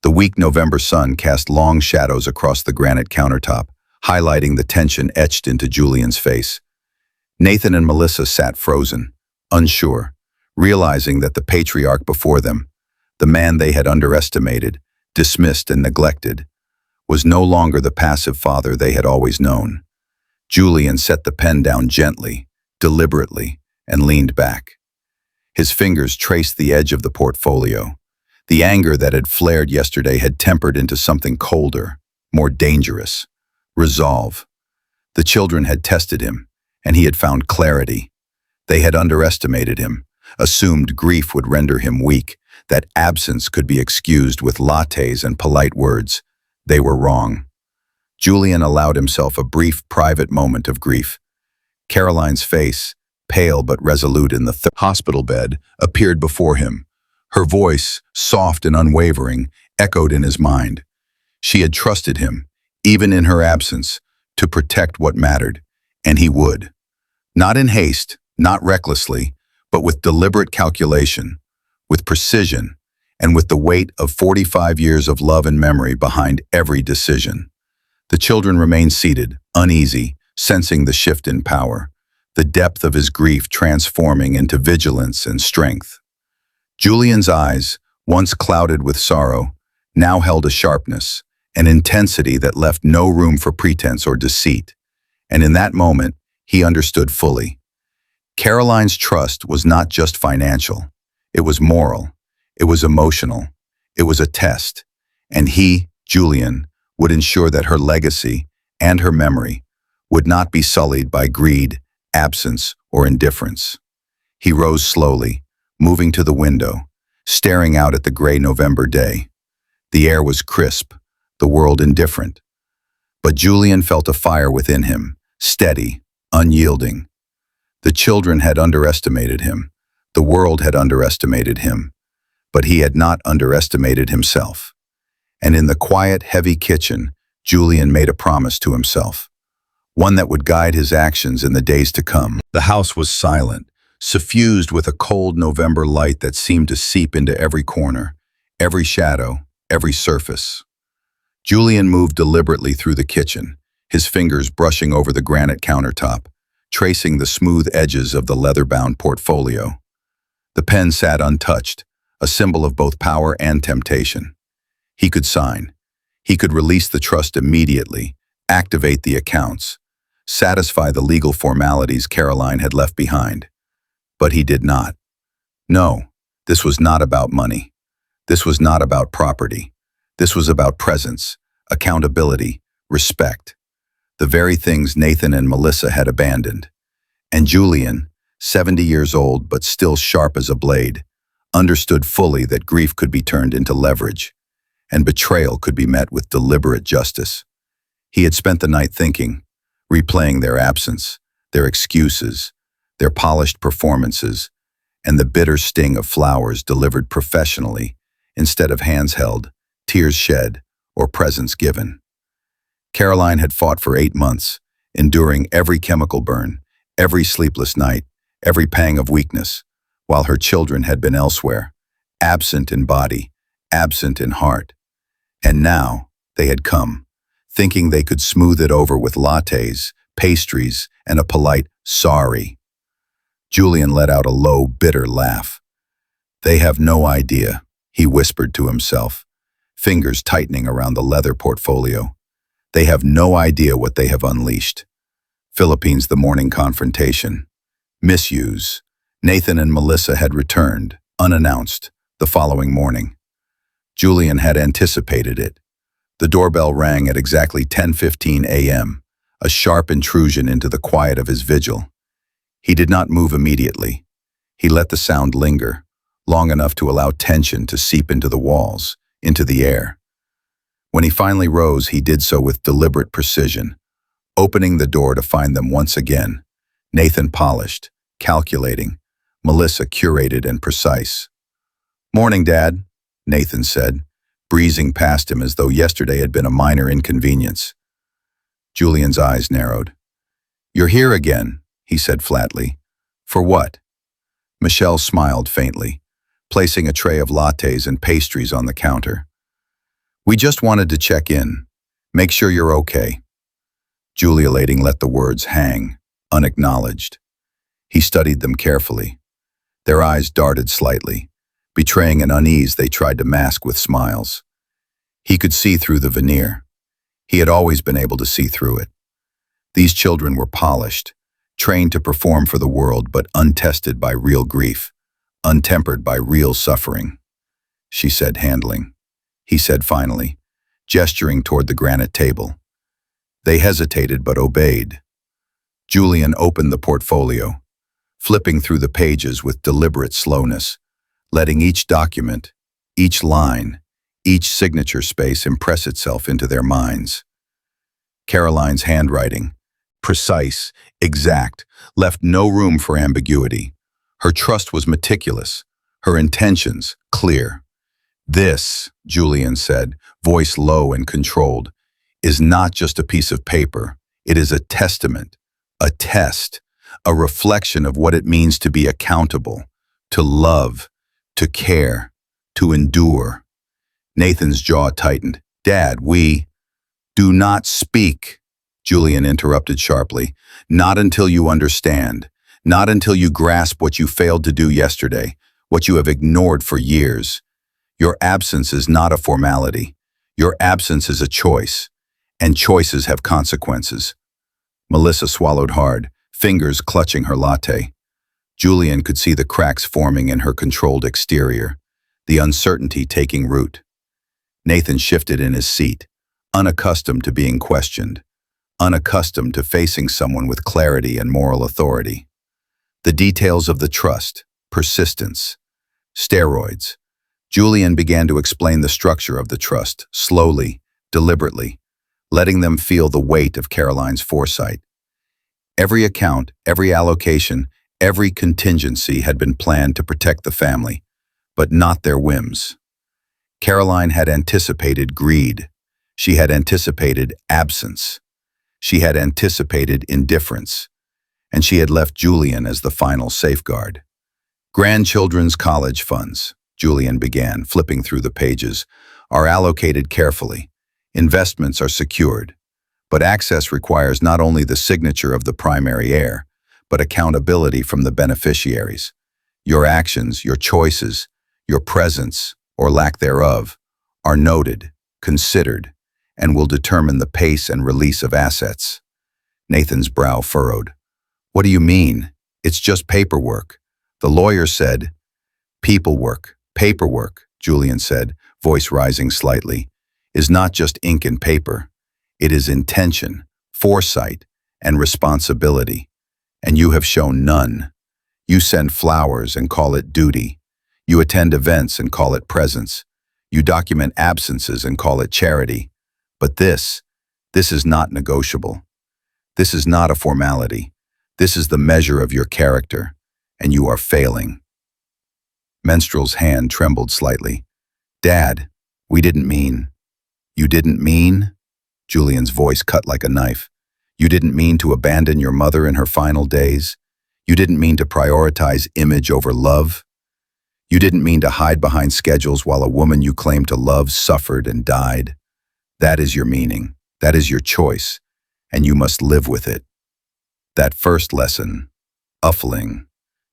The weak November sun cast long shadows across the granite countertop, highlighting the tension etched into Julian's face. Nathan and Melissa sat frozen, unsure, realizing that the patriarch before them, the man they had underestimated, dismissed and neglected, was no longer the passive father they had always known. Julian set the pen down gently, deliberately, and leaned back. His fingers traced the edge of the portfolio. The anger that had flared yesterday had tempered into something colder, more dangerous. Resolve. The children had tested him, and he had found clarity. They had underestimated him, assumed grief would render him weak, that absence could be excused with lattes and polite words. They were wrong. Julian allowed himself a brief private moment of grief. Caroline's face, pale but resolute in the hospital bed, appeared before him. Her voice, soft and unwavering, echoed in his mind. She had trusted him, even in her absence, to protect what mattered, and he would. Not in haste, not recklessly, but with deliberate calculation, with precision, and with the weight of 45 years of love and memory behind every decision. The children remained seated, uneasy, sensing the shift in power, the depth of his grief transforming into vigilance and strength. Julian's eyes, once clouded with sorrow, now held a sharpness, an intensity that left no room for pretense or deceit. And in that moment, he understood fully. Caroline's trust was not just financial. It was moral. It was emotional. It was a test. And he, Julian, would ensure that her legacy and her memory would not be sullied by greed, absence, or indifference. He rose slowly, moving to the window, staring out at the gray November day. The air was crisp, the world indifferent. But Julian felt a fire within him, steady, unyielding. The children had underestimated him. The world had underestimated him. But he had not underestimated himself. And in the quiet, heavy kitchen, Julian made a promise to himself, one that would guide his actions in the days to come. The house was silent, suffused with a cold November light that seemed to seep into every corner, every shadow, every surface. Julian moved deliberately through the kitchen, his fingers brushing over the granite countertop, tracing the smooth edges of the leather-bound portfolio. The pen sat untouched, a symbol of both power and temptation. He could sign. He could release the trust immediately, activate the accounts, satisfy the legal formalities Caroline had left behind. But he did not. No, this was not about money. This was not about property. This was about presence, accountability, respect. The very things Nathan and Melissa had abandoned. And Julian, 70 years old but still sharp as a blade, understood fully that grief could be turned into leverage, and betrayal could be met with deliberate justice. He had spent the night thinking, replaying their absence, their excuses, their polished performances, and the bitter sting of flowers delivered professionally instead of hands held, tears shed, or presents given. Caroline had fought for 8 months, enduring every chemical burn, every sleepless night, every pang of weakness, while her children had been elsewhere, absent in body, absent in heart. And now they had come, thinking they could smooth it over with lattes, pastries, and a polite sorry. Julian let out a low, bitter laugh. "They have no idea," he whispered to himself, fingers tightening around the leather portfolio. "They have no idea what they have unleashed." Philippines, the morning confrontation. Misuse. Nathan and Melissa had returned, unannounced, the following morning. Julian had anticipated it. The doorbell rang at exactly 10:15 a.m., a sharp intrusion into the quiet of his vigil. He did not move immediately. He let the sound linger, long enough to allow tension to seep into the walls, into the air. When he finally rose, he did so with deliberate precision, opening the door to find them once again, Nathan polished, calculating, Melissa curated and precise. "Morning, Dad," Nathan said, breezing past him as though yesterday had been a minor inconvenience. Julian's eyes narrowed. "You're here again," he said flatly. "For what?" Michelle smiled faintly, placing a tray of lattes and pastries on the counter. "We just wanted to check in, make sure you're okay." Julian let the words hang, unacknowledged. He studied them carefully. Their eyes darted slightly, betraying an unease they tried to mask with smiles. He could see through the veneer. He had always been able to see through it. These children were polished, trained to perform for the world but untested by real grief, untempered by real suffering. She said, handling. He said finally, gesturing toward the granite table. They hesitated but obeyed. Julian opened the portfolio, flipping through the pages with deliberate slowness, letting each document, each line, each signature space impress itself into their minds. Caroline's handwriting, precise, exact, left no room for ambiguity. Her trust was meticulous, her intentions clear. "This," Julian said, voice low and controlled, "is not just a piece of paper. It is a testament, a test, a reflection of what it means to be accountable, to love, to care, to endure." Nathan's jaw tightened. "Dad, Do not speak," Julian interrupted sharply. "Not until you understand. Not until you grasp what you failed to do yesterday, what you have ignored for years. Your absence is not a formality. Your absence is a choice, and choices have consequences." Melissa swallowed hard, fingers clutching her latte. Julian could see the cracks forming in her controlled exterior, the uncertainty taking root. Nathan shifted in his seat, unaccustomed to being questioned, unaccustomed to facing someone with clarity and moral authority. The details of the trust, persistence, steroids. Julian began to explain the structure of the trust, slowly, deliberately, letting them feel the weight of Caroline's foresight. Every account, every allocation, every contingency had been planned to protect the family, but not their whims. Caroline had anticipated greed. She had anticipated absence. She had anticipated indifference. and she had left Julian as the final safeguard. Grandchildren's college funds, Julian began, flipping through the pages, are allocated carefully. Investments are secured. But access requires not only the signature of the primary heir, but accountability from the beneficiaries. Your actions, your choices, your presence, or lack thereof, are noted, considered, and will determine the pace and release of assets. Nathan's brow furrowed. What do you mean? It's just paperwork. The lawyer said. People work, paperwork, Julian said, voice rising slightly, is not just ink and paper. It is intention, foresight, and responsibility. And you have shown none. You send flowers and call it duty. You attend events and call it presence. You document absences and call it charity. But this is not negotiable. This is not a formality. This is the measure of your character, and you are failing. Menstrual's hand trembled slightly. Dad, we didn't mean. You didn't mean? Julian's voice cut like a knife. You didn't mean to abandon your mother in her final days? You didn't mean to prioritize image over love? You didn't mean to hide behind schedules while a woman you claimed to love suffered and died? That is your meaning. That is your choice, and you must live with it. That first lesson, uffling.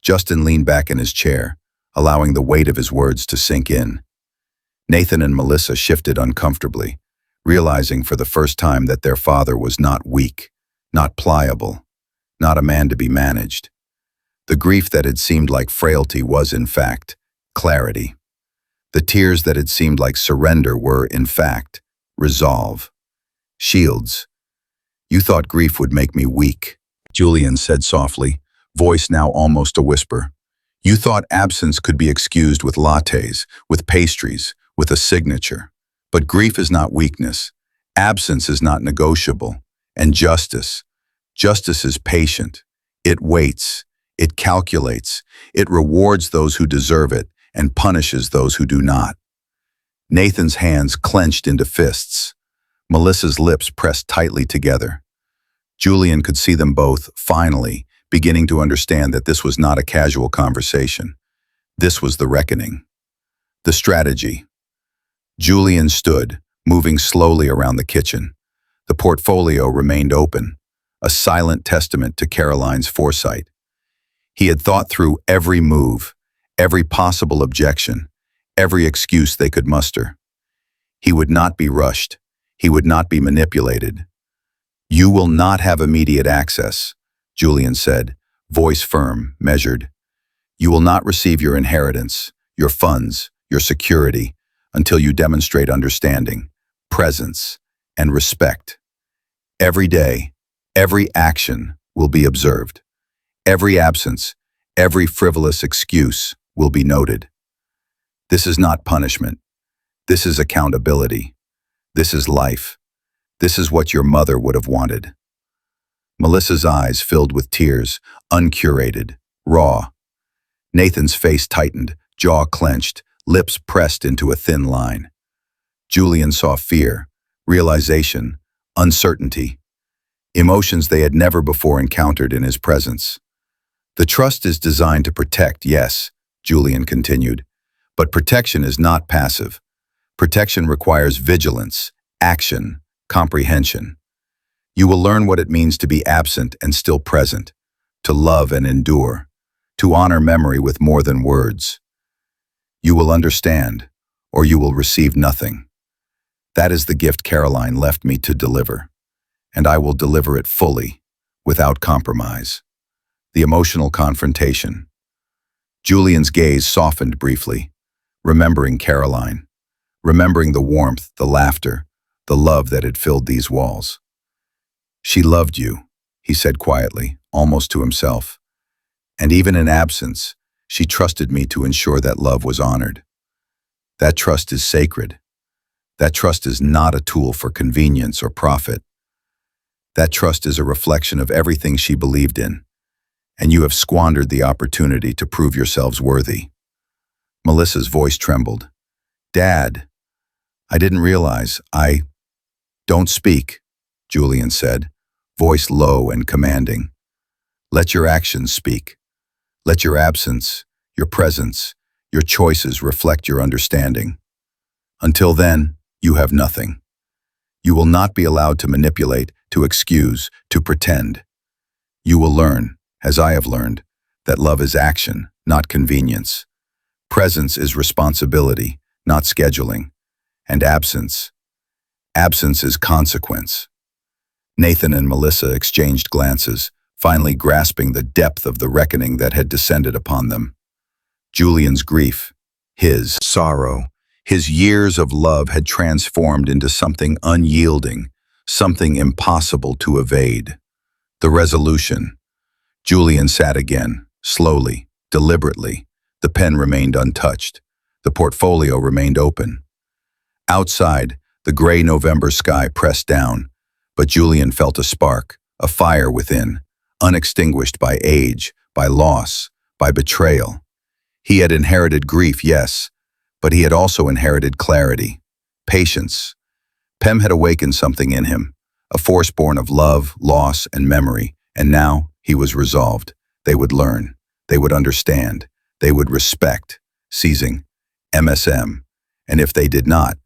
Justin leaned back in his chair, allowing the weight of his words to sink in. Nathan and Melissa shifted uncomfortably, realizing for the first time that their father was not weak, not pliable, not a man to be managed. The grief that had seemed like frailty was, in fact, clarity. The tears that had seemed like surrender were, in fact, resolve. Shields. You thought grief would make me weak, Julian said softly, voice now almost a whisper. You thought absence could be excused with lattes, with pastries, with a signature. But grief is not weakness. Absence is not negotiable. And justice is patient. It waits. It calculates. It rewards those who deserve it and punishes those who do not. Nathan's hands clenched into fists. Melissa's lips pressed tightly together. Julian could see them both, finally, beginning to understand that this was not a casual conversation. This was the reckoning. The strategy. Julian stood, moving slowly around the kitchen. The portfolio remained open, a silent testament to Caroline's foresight. He had thought through every move, every possible objection, every excuse they could muster. He would not be rushed. He would not be manipulated. You will not have immediate access, Julian said, voice firm, measured. You will not receive your inheritance, your funds, your security, until you demonstrate understanding, presence, and respect. Every day, every action will be observed. Every absence, every frivolous excuse will be noted. This is not punishment. This is accountability. This is life. This is what your mother would have wanted. Melissa's eyes filled with tears, uncurated, raw. Nathan's face tightened, jaw clenched, lips pressed into a thin line. Julian saw fear, realization, uncertainty, emotions they had never before encountered in his presence. The trust is designed to protect, yes, Julian continued, but protection is not passive. Protection requires vigilance, action, comprehension. You will learn what it means to be absent and still present, to love and endure, to honor memory with more than words. You will understand, or you will receive nothing. That is the gift Caroline left me to deliver, and I will deliver it fully, without compromise. The emotional confrontation. Julian's gaze softened briefly, remembering Caroline, remembering the warmth, the laughter, the love that had filled these walls. She loved you, he said quietly, almost to himself. And even in absence, she trusted me to ensure that love was honored. That trust is sacred. That trust is not a tool for convenience or profit. That trust is a reflection of everything she believed in, and you have squandered the opportunity to prove yourselves worthy. Melissa's voice trembled. Dad, I didn't realize. Don't speak, Julian said, voice low and commanding. Let your actions speak. Let your absence, your presence, your choices reflect your understanding. Until then, you have nothing. You will not be allowed to manipulate, to excuse, to pretend. You will learn, as I have learned, that love is action, not convenience. Presence is responsibility, not scheduling. And absence is consequence. Nathan and Melissa exchanged glances, finally grasping the depth of the reckoning that had descended upon them. Julian's grief, his sorrow, his years of love had transformed into something unyielding, something impossible to evade. The resolution. Julian sat again, slowly, deliberately. The pen remained untouched. The portfolio remained open. Outside, the gray November sky pressed down, but Julian felt a spark, a fire within, unextinguished by age, by loss, by betrayal. He had inherited grief, yes, but he had also inherited clarity, patience. Pem had awakened something in him, a force born of love, loss, and memory, and now he was resolved. They would learn, they would understand, they would respect, seizing MSM, and if they did not,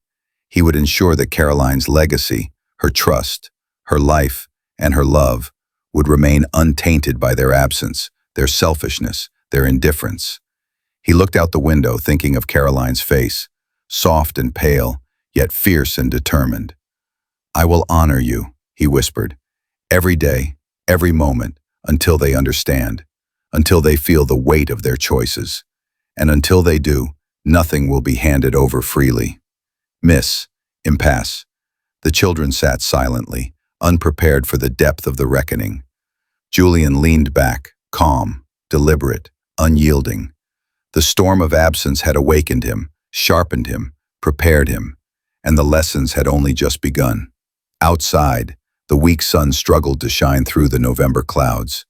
he would ensure that Caroline's legacy, her trust, her life, and her love would remain untainted by their absence, their selfishness, their indifference. He looked out the window, thinking of Caroline's face, soft and pale, yet fierce and determined. "I will honor you," he whispered, "every day, every moment, until they understand, until they feel the weight of their choices. And until they do, nothing will be handed over freely." Impasse. The children sat silently, unprepared for the depth of the reckoning. Julian leaned back, calm, deliberate, unyielding. The storm of absence had awakened him, sharpened him, prepared him, and the lessons had only just begun. Outside, the weak sun struggled to shine through the November clouds.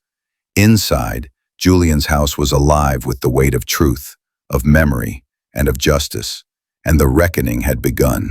Inside, Julian's house was alive with the weight of truth, of memory, and of justice, and the reckoning had begun.